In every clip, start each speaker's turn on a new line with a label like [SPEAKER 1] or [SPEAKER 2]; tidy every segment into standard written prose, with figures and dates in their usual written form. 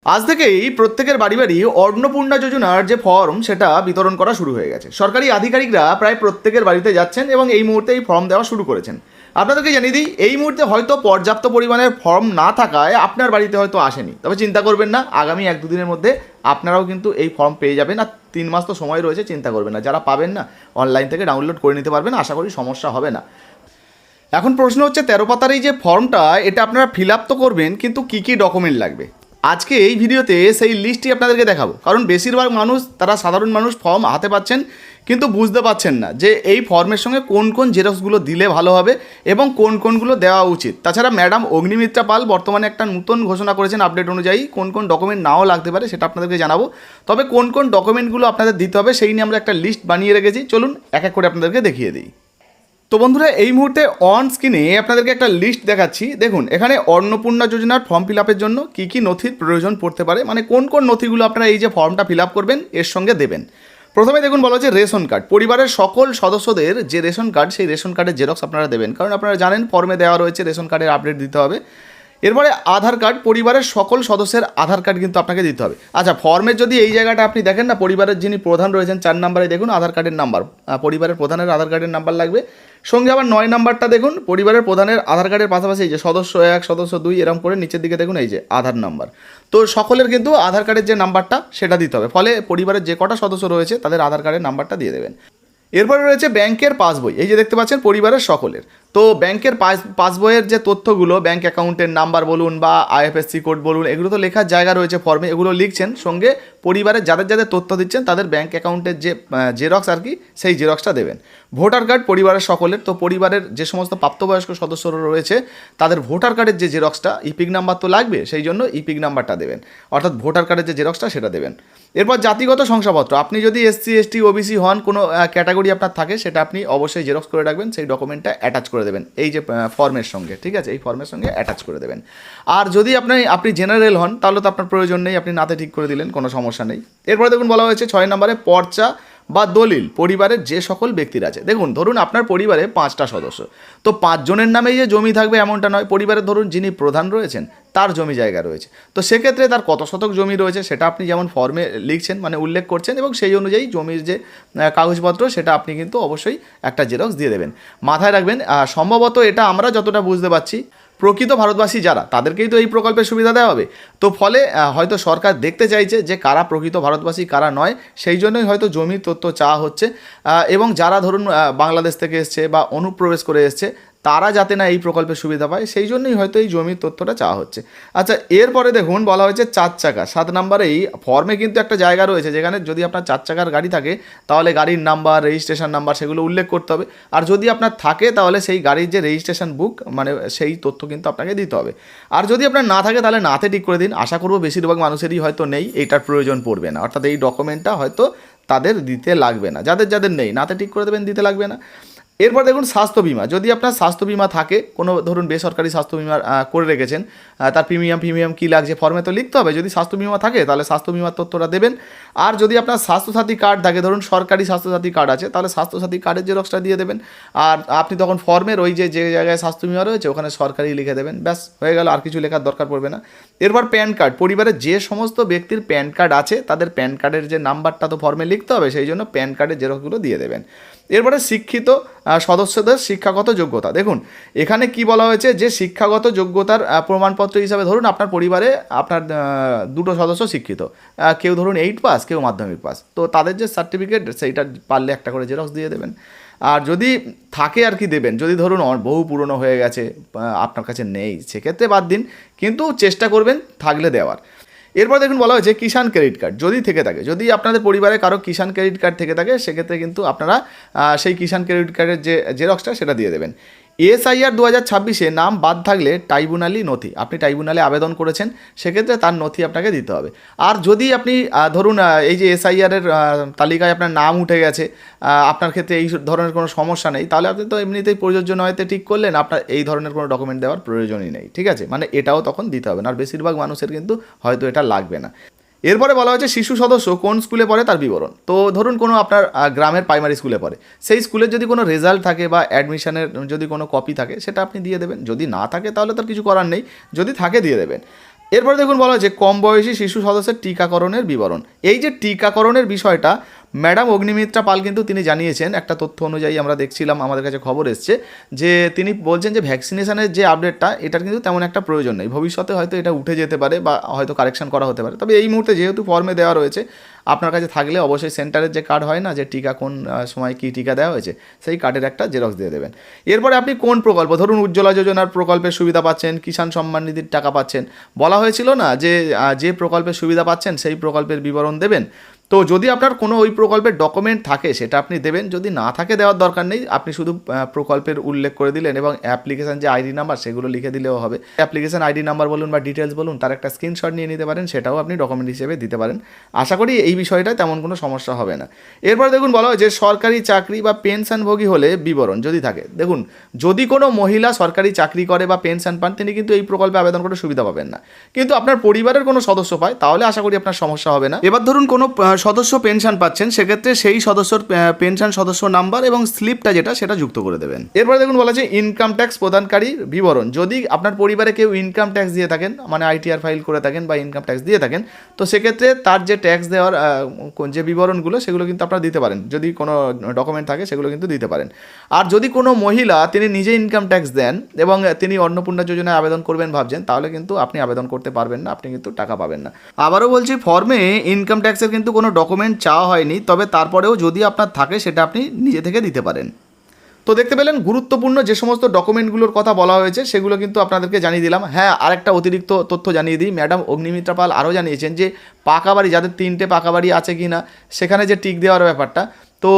[SPEAKER 1] আজ থেকেই প্রত্যেকের বাড়ি বাড়ি অন্নপূর্ণা যোজনার যে ফর্ম সেটা বিতরণ করা শুরু হয়ে গেছে। সরকারি আধিকারিকরা প্রায় প্রত্যেকের বাড়িতে যাচ্ছেন এবং এই মুহূর্তে এই ফর্ম দেওয়া শুরু করেছেন। আপনাদেরকে জানিয়ে দিই, এই মুহূর্তে হয়তো পর্যাপ্ত পরিমাণের ফর্ম না থাকায় আপনার বাড়িতে হয়তো আসেনি, তবে চিন্তা করবেন না, আগামী 1-2 দিনের মধ্যে আপনারাও কিন্তু এই ফর্ম পেয়ে যাবেন। আর 3 মাস তো সময় রয়েছে, চিন্তা করবেন না। যারা পাবেন না, অনলাইন থেকে ডাউনলোড করে নিতে পারবেন, আশা করি সমস্যা হবে না। এখন প্রশ্ন হচ্ছে 13 পাতার এই যে ফর্মটা, এটা আপনারা ফিল আপ তো করবেন, কিন্তু কী কী ডকুমেন্ট লাগবে আজকে এই ভিডিওতে সেই লিস্টটি আপনাদেরকে দেখাবো। কারণ বেশিরভাগ মানুষ, তারা সাধারণ মানুষ, ফর্ম হাতে পাচ্ছেন কিন্তু বুঝতে পারছেন না যে এই ফর্মের সঙ্গে কোন কোন জেরক্সগুলো দিলে ভালো হবে এবং কোন কোনগুলো দেওয়া উচিত। তাছাড়া ম্যাডাম অগ্নিমিত্রা পাল বর্তমানে একটা নতুন ঘোষণা করেছেন, আপডেট অনুযায়ী কোন কোন ডকুমেন্ট নাও লাগতে পারে সেটা আপনাদেরকে জানাবো। তবে কোন কোন ডকুমেন্টগুলো আপনাদের দিতে হবে সেই নিয়ে আমরা একটা লিস্ট বানিয়ে রেখেছি, চলুন এক এক করে আপনাদেরকে দেখিয়ে দিই। তো বন্ধুরা, এই মুহূর্তে অন স্ক্রিনে আপনাদেরকে একটা লিস্ট দেখাচ্ছি। দেখুন, এখানে অন্নপূর্ণা যোজনার ফর্ম ফিল আপের জন্য কী কী নথির প্রয়োজন পড়তে পারে, মানে কোন কোন নথিগুলো আপনারা এই যে ফর্মটা ফিল আপ করবেন এর সঙ্গে দেবেন। প্রথমে দেখুন, বলা হচ্ছে রেশন কার্ড। পরিবারের সকল সদস্যদের যে রেশন কার্ড, সেই রেশন কার্ডের জেরক্স আপনারা দেবেন, কারণ আপনারা জানেন ফর্মে দেওয়া রয়েছে রেশন কার্ডের আপডেট দিতে হবে। এরপরে আধার কার্ড, পরিবারের সকল সদস্যের আধার কার্ড কিন্তু আপনাকে দিতে হবে। আচ্ছা, ফর্মের যদি এই জায়গাটা আপনি দেখেন না, পরিবারের যিনি প্রধান রয়েছেন 4 নম্বরে দেখুন আধার কার্ডের নাম্বার, পরিবারের প্রধানের আধার কার্ডের নাম্বার লাগবে। সঙ্গে আবার 9 নম্বরটা দেখুন, পরিবারের প্রধানের আধার কার্ডের পাশাপাশি এই যে সদস্য 1, সদস্য 2 এরকম করে নিচের দিকে দেখুন এই যে আধার নাম্বার। তো সকলের কিন্তু আধার কার্ডের যে নাম্বারটা সেটা দিতে হবে, ফলে পরিবারের যে কটা সদস্য রয়েছে তাদের আধার কার্ডের নাম্বারটা দিয়ে দেবেন। এরপরে রয়েছে ব্যাংকের পাসবই, এই যে দেখতে পাচ্ছেন পরিবারের সকলের। তো ব্যাংকের পাসবইয়ের যে তথ্যগুলো, ব্যাংক অ্যাকাউন্টের নাম্বার বলুন বা আইএফএসসি কোড বলুন, এগুলো তো লেখার জায়গা রয়েছে ফর্মে, এগুলো লিখছেন। সঙ্গে পরিবারের যাদের যাদের তথ্য দিচ্ছেন তাদের ব্যাংক অ্যাকাউন্টের যে জেরক্স আর কি, সেই জেরক্সটা দেবেন। ভোটার কার্ড পরিবারের সকলের, তো পরিবারের যে সমস্ত প্রাপ্তবয়স্ক সদস্যরা রয়েছে তাদের ভোটার কার্ডের যে জেরক্সটা, ইপিক নাম্বার তো লাগবে, সেই জন্য ইপিক নাম্বারটা দেবেন, অর্থাৎ ভোটার কার্ডের যে জেরক্সটা সেটা দেবেন। এরপর জাতিগত শংসাপত্র, আপনি যদি এসসি এসটি ওবিসি হন, কোনো ক্যাটাগরি আপনার থাকে, সেটা আপনি অবশ্যই জেরক্স করে রাখবেন, সেই ডকুমেন্টটা অ্যাটাচ করে দেবেন এই যে ফর্মের সঙ্গে, ঠিক আছে, এই ফর্মের সঙ্গে অ্যাটাচ করে দেবেন। আর যদি আপনি জেনারেল হন তাহলে তো আপনার প্রয়োজন নেই, আপনি নাতে ঠিক করে দিলেন, কোনো সমস্যা নেই। এরপরে দেখুন বলা হয়েছে 6 নম্বরে পর্চা বা দলিল পরিবারের যে সকল ব্যক্তির আছে। দেখুন, ধরুন আপনার পরিবারে 5টা সদস্য, তো 5 জনের নামেই যে জমি থাকবে এমনটা নয়। পরিবারের ধরুন যিনি প্রধান রয়েছেন তার জমি জায়গা রয়েছে, তো সেক্ষেত্রে তার কত শতক জমি রয়েছে সেটা আপনি যেমন ফর্মে লিখছেন, মানে উল্লেখ করছেন, এবং সেই অনুযায়ী জমির যে কাগজপত্র সেটা আপনি কিন্তু অবশ্যই একটা জেরক্স দিয়ে দেবেন। মাথায় রাখবেন, সম্ভবত এটা আমরা যতটা বুঝতে পারছি প্রকৃত ভারতবাসী যারা, তাদেরকেই তো এই প্রকল্পের সুবিধা দেওয়া হবে। তো ফলে হয়তো সরকার দেখতে চাইছে যে কারা প্রকৃত ভারতবাসী কারা নয়, সেই জন্যই হয়তো জমির তথ্য চাওয়া হচ্ছে। এবং যারা ধরুন বাংলাদেশ থেকে এসছে বা অনুপ্রবেশ করে এসছে, তারা যাতে না এই প্রকল্পের সুবিধা পায়, সেই জন্যই হয়তো এই জমির তথ্যটা চাওয়া হচ্ছে। আচ্ছা, এরপরে দেখুন বলা হয়েছে 4 চাকা। 7 নম্বরে এই ফর্মে কিন্তু একটা জায়গা রয়েছে যেখানে যদি আপনার 4 চাকার গাড়ি থাকে তাহলে গাড়ির নাম্বার, রেজিস্ট্রেশন নাম্বার সেগুলো উল্লেখ করতে হবে। আর যদি আপনার থাকে তাহলে সেই গাড়ির যে রেজিস্ট্রেশন বুক, মানে সেই তথ্য কিন্তু আপনাকে দিতে হবে। আর যদি আপনার না থাকে তাহলে নাতে ঠিক করে দিন। আশা করব বেশিরভাগ মানুষেরই হয়তো নেই, এইটার প্রয়োজন পড়বে না, অর্থাৎ এই ডকুমেন্টটা হয়তো তাদের দিতে লাগবে না। যাদের যাদের নেই নাতে ঠিক করে দেবেন, দিতে লাগবে না। এরপর দেখুন স্বাস্থ্য বিমা, যদি আপনার স্বাস্থ্য বিমা থাকে, কোনো ধরুন বেসরকারি স্বাস্থ্য বিমা করে রেখেছেন, তার প্রিমিয়াম কী লাগছে ফর্মে তো লিখতে হবে। যদি স্বাস্থ্য বিমা থাকে তাহলে স্বাস্থ্য বিমার তথ্যটা দেবেন। আর যদি আপনার স্বাস্থ্যসাথী কার্ড থাকে, ধরুন সরকারি স্বাস্থ্যসাথী কার্ড আছে, তাহলে স্বাস্থ্যসাথী কার্ডের জেরক্সটা দিয়ে দেবেন। আর আপনি তখন ফর্মের ওই যে জায়গায় স্বাস্থ্য বিমা রয়েছে ওখানে সরকারি লিখে দেবেন, ব্যাস হয়ে গেল, আর কিছু লেখার দরকার পড়বে না। এরপর প্যান কার্ড, পরিবারের যে সমস্ত ব্যক্তির প্যান কার্ড আছে তাদের প্যান কার্ডের যে নাম্বারটা তো ফর্মে লিখতে হবে, সেই জন্য প্যান কার্ডের জেরক্সগুলো দিয়ে দেবেন। এরপরে শিক্ষিত সদস্যদের শিক্ষাগত যোগ্যতা, দেখুন এখানে কি বলা হয়েছে যে শিক্ষাগত যোগ্যতার প্রমাণপত্র হিসাবে ধরুন আপনার পরিবারে আপনার 2টো সদস্য শিক্ষিত, কেউ ধরুন 8 পাস, কেউ মাধ্যমিক পাস, তো তাদের যে সার্টিফিকেট সেইটা পারলে একটা করে জেরক্স দিয়ে দেবেন। আর যদি থাকে আর কি দেবেন, যদি ধরুন বহু পুরনো হয়ে গেছে আপনার কাছে নেই সেক্ষেত্রে বাদ দিন, কিন্তু চেষ্টা করবেন থাকলে দেওয়ার। এরপর দেখুন বলা হয়েছে কিষাণ ক্রেডিট কার্ড, যদি থেকে থাকে, যদি আপনাদের পরিবারে কারো কিষাণ ক্রেডিট কার্ড থেকে থাকে সেক্ষেত্রে কিন্তু আপনারা সেই কিষাণ ক্রেডিট কার্ডের যে জেরক্সটা সেটা দিয়ে দেবেন। এসআইআর 2026-এ নাম বাদ থাকলে ট্রাইব্যুনালি নথি, আপনি ট্রাইব্যুনালে আবেদন করেছেন সেক্ষেত্রে তার নথি আপনাকে দিতে হবে। আর যদি আপনি ধরুন এই যে এসআইআরের তালিকায় আপনার নাম উঠে গেছে, আপনার ক্ষেত্রে এই ধরনের কোনো সমস্যা নেই, তাহলে আপনি তো এমনিতেই প্রযোজ্য নয়তে ঠিক করলেন, আপনার এই ধরনের কোনো ডকুমেন্ট দেওয়ার প্রয়োজনই নেই, ঠিক আছে, মানে এটাও তখন দিতে হবে না। আর বেশিরভাগ মানুষের কিন্তু হয়তো এটা লাগবে না। এরপরে বলা হয়েছে শিশু সদস্য কোন স্কুলে পড়ে তার বিবরণ। তো ধরুন কোনো আপনার গ্রামের প্রাইমারি স্কুলে পড়ে, সেই স্কুলের যদি কোনো রেজাল্ট থাকে বা অ্যাডমিশনের যদি কোনো কপি থাকে সেটা আপনি দিয়ে দেবেন। যদি না থাকে তাহলে তার কিছু করার নেই, যদি থাকে দিয়ে দেবেন। এরপরে দেখুন বলা হয়েছে কম বয়সী শিশু সদস্যের টিকাকরণের বিবরণ। এই যে টিকাকরণের বিষয়টা ম্যাডাম অগ্নিমিত্রা পাল কিন্তু তিনি জানিয়েছেন, একটা তথ্য অনুযায়ী আমরা দেখছিলাম, আমাদের কাছে খবর এসছে যে তিনি বলছেন যে ভ্যাকসিনেশনের যে আপডেটটা এটার কিন্তু তেমন একটা প্রয়োজন নেই, ভবিষ্যতে হয়তো এটা উঠে যেতে পারে বা হয়তো কারেকশন করা হতে পারে। তবে এই মুহূর্তে যেহেতু ফর্মে দেওয়া রয়েছে, আপনার কাছে থাকলে অবশ্যই সেন্টারের যে কার্ড হয় না, যে টিকা কোন সময় কী টিকা দেওয়া হয়েছে, সেই কার্ডের একটা জেরক্স দিয়ে দেবেন। এরপরে আপনি কোন প্রকল্প, ধরুন উজ্জ্বলা যোজনার প্রকল্পের সুবিধা পাচ্ছেন, কিষাণ সম্মান নিধির টাকা পাচ্ছেন, বলা হয়েছিল না যে প্রকল্পের সুবিধা পাচ্ছেন সেই প্রকল্পের বিবরণ দেবেন। তো যদি আপনার কোনো ওই প্রকল্পের ডকুমেন্ট থাকে সেটা আপনি দেবেন, যদি না থাকে দেওয়ার দরকার নেই, আপনি শুধু প্রকল্পের উল্লেখ করে দিলেন এবং অ্যাপ্লিকেশান যে আইডি নাম্বার সেগুলো লিখে দিলেও হবে। অ্যাপ্লিকেশান আইডি নাম্বার বলুন বা ডিটেলস বলুন, তার একটা স্ক্রিনশট নিয়ে নিতে পারেন, সেটাও আপনি ডকুমেন্ট হিসেবে দিতে পারেন। আশা করি এই বিষয়টায় তেমন কোনো সমস্যা হবে না। এরপর দেখুন বলা হয় যে সরকারি চাকরি বা পেনশনভোগী হলে বিবরণ যদি থাকে। দেখুন, যদি কোনো মহিলা সরকারি চাকরি করে বা পেনশন পান, তিনি কিন্তু এই প্রকল্পে আবেদন করে সুবিধা পাবেন না, কিন্তু আপনার পরিবারের কোনো সদস্য পায়, তাহলে আশা করি আপনার সমস্যা হবে না। এবার ধরুন কোনো সদস্য পেনশন পাচ্ছেন, সেক্ষেত্রে সেই সদস্যর পেনশন সদস্য নাম্বার এবং স্লিপটা যেটা সেটা যুক্ত করে দেবেন। এরপরে দেখুন বলা আছে ইনকাম ট্যাক্স প্রদানকারীর বিবরণ। যদি আপনার পরিবারে কেউ ইনকাম ট্যাক্স দিয়ে থাকেন, মানে আইটিআর ফাইল করে থাকেন বা ইনকাম ট্যাক্স দিয়ে থাকেন, তো সেক্ষেত্রে তার যে ট্যাক্স দেওয়ার যে বিবরণগুলো সেগুলো কিন্তু আপনারা দিতে পারেন, যদি কোনো ডকুমেন্ট থাকে সেগুলো কিন্তু দিতে পারেন। আর যদি কোনো মহিলা তিনি নিজে ইনকাম ট্যাক্স দেন এবং তিনি অন্নপূর্ণা যোজনায় আবেদন করবেন ভাবছেন, তাহলে কিন্তু আপনি আবেদন করতে পারবেন না, আপনি কিন্তু টাকা পাবেন না। আবারও বলছি, ফর্মে ইনকাম ট্যাক্সের কিন্তু কোনো ডকুমেন্ট চাওয়া হয়নি, তবে তারপরেও যদি আপনার থাকে সেটা আপনি নিজে থেকে দিতে পারেন। তো দেখতে পেলেন গুরুত্বপূর্ণ যে সমস্ত ডকুমেন্টগুলোর কথা বলা হয়েছে সেগুলো কিন্তু আপনাদেরকে জানিয়ে দিলাম। হ্যাঁ, আরেকটা অতিরিক্ত তথ্য জানিয়ে দিই, ম্যাডাম অগ্নিমিত্রা পাল আরও জানিয়েছেন যে পাকা বাড়ি, যাদের 3টে পাকা বাড়ি আছে কি না সেখানে যে টিক দেওয়ার ব্যাপারটা, তো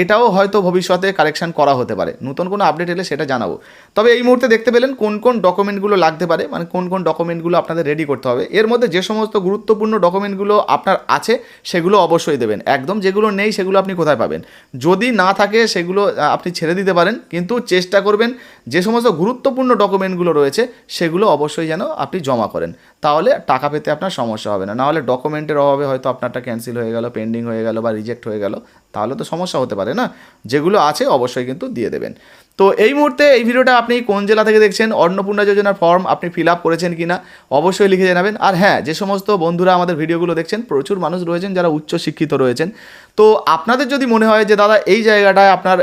[SPEAKER 1] এটাও হয়তো ভবিষ্যতে কারেকশন করা হতে পারে, নতুন কোনো আপডেট এলে সেটা জানাবো। তবে এই মুহূর্তে দেখতে পেলেন কোন কোন ডকুমেন্টগুলো লাগতে পারে, মানে কোন কোন ডকুমেন্টগুলো আপনাদের রেডি করতে হবে। এর মধ্যে যে সমস্ত গুরুত্বপূর্ণ ডকুমেন্টগুলো আপনার আছে সেগুলো অবশ্যই দেবেন, একদম যেগুলো নেই সেগুলো আপনি কোথায় পাবেন। যদি না থাকে সেগুলো আপনি ছেড়ে দিতে পারেন, কিন্তু চেষ্টা করবেন যে সমস্ত গুরুত্বপূর্ণ ডকুমেন্টগুলো রয়েছে সেগুলো অবশ্যই যেন আপনি জমা করেন, তাহলে টাকা পেতে আপনার সমস্যা হবে না। নাহলে ডকুমেন্টের অভাবে হয়তো আপনারটা ক্যান্সেল হয়ে গেল, পেন্ডিং হয়ে গেল বা রিজেক্ট হয়ে গেল, তাহলে তো সমস্যা হতে পারে না। যেগুলো আছে অবশ্যই কিন্তু দিয়ে দেবেন। তো এই মুহূর্তে এই ভিডিওটা আপনি কোন জেলা থেকে দেখছেন, অন্নপূর্ণা যোজনার ফর্ম আপনি ফিল আপ করেছেন কিনা অবশ্যই লিখে জানাবেন। আর হ্যাঁ, যে সমস্ত বন্ধুরা আমাদের ভিডিওগুলো দেখছেন, প্রচুর মানুষ রয়েছেন যারা উচ্চ শিক্ষিত রয়েছেন, তো আপনাদের যদি মনে হয় যে দাদা এই জায়গাটায় আপনার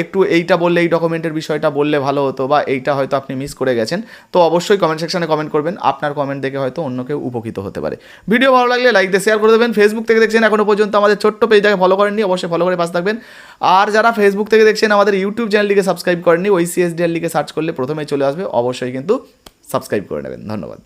[SPEAKER 1] একটু এইটা বললে, এই ডকুমেন্টের বিষয়টা বললে ভালো হতো বা এইটা হয়তো আপনি মিস করে গেছেন, তো অবশ্যই কমেন্ট সেকশনে কমেন্ট করবেন। আপনার কমেন্ট দেখে হয়তো অন্য কেউ উপকৃত হতে পারে। ভিডিও ভালো লাগলে লাইক দিয়ে শেয়ার করে দেবেন। ফেসবুক থেকে দেখছেন, এখনও পর্যন্ত আমাদের ছোট্ট পেজটাকে ফলো করেননি, অবশ্যই ফলো করে পাশে থাকবেন। আর যারা ফেসবুক থেকে দেখছেন আমাদের ইউটিউব চ্যানেলটিকে সাবস্ক্রাইব করেননি, ওই সিএসডিএল লিখে সার্চ করলে প্রথমেই চলে আসবে, অবশ্যই কিন্তু সাবস্ক্রাইব করে নেবেন। ধন্যবাদ।